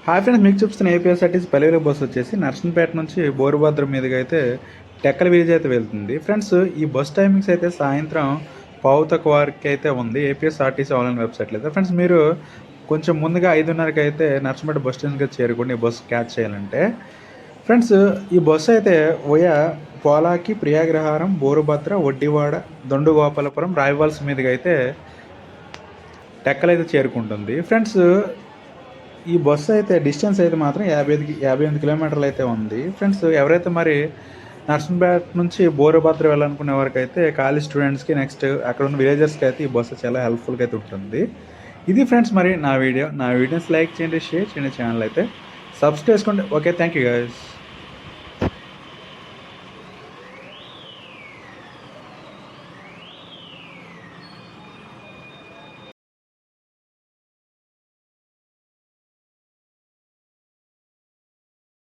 Hi friends, మీకు చూపిస్తున్న APSRTC పల్లెవేలు bus వచ్చేసి నర్సంపేట నుంచి బోరుభద్ర మీదుగా అయితే టెక్కల విలేజ్ అయితే వెళ్తుంది. ఫ్రెండ్స్, ఈ బస్ టైమింగ్స్ అయితే సాయంత్రం పావుతకు వారికి అయితే ఉంది ఏపీఎస్ఆర్టీసీ ఆన్లైన్ వెబ్సైట్లో అయితే. ఫ్రెండ్స్, మీరు కొంచెం ముందుగా 5:30కి అయితే నర్సంపేట బస్ స్టాండ్కి చేరుకోండి ఈ బస్సు క్యాచ్ చేయాలంటే. ఫ్రెండ్స్, ఈ బస్సు అయితే వయా పోలాకి, ప్రియాగ్రహారం, బోరుభద్ర, వడ్డివాడ, దొండుగోపాలపురం, రాయవలస మీదుగా అయితే టెక్కలైతే చేరుకుంటుంది. ఫ్రెండ్స్, ఈ బస్సు అయితే డిస్టెన్స్ అయితే మాత్రం 58 కిలోమీటర్లు అయితే ఉంది. ఫ్రెండ్స్, ఎవరైతే మరి నర్సంపేట నుంచి బోరుభద్ర వెళ్ళాలనుకునే వరకు అయితే కాలేజ్ స్టూడెంట్స్కి, నెక్స్ట్ అక్కడ ఉన్న విలేజర్స్కి అయితే ఈ బస్సు చాలా హెల్ప్ఫుల్గా అయితే ఉంటుంది. ఇది ఫ్రెండ్స్ మరి నా వీడియోస్ లైక్ చేయండి, షేర్ చేయండి, ఛానల్ అయితే సబ్స్క్రైబ్ చేసుకోండి. Okay, thank you guys.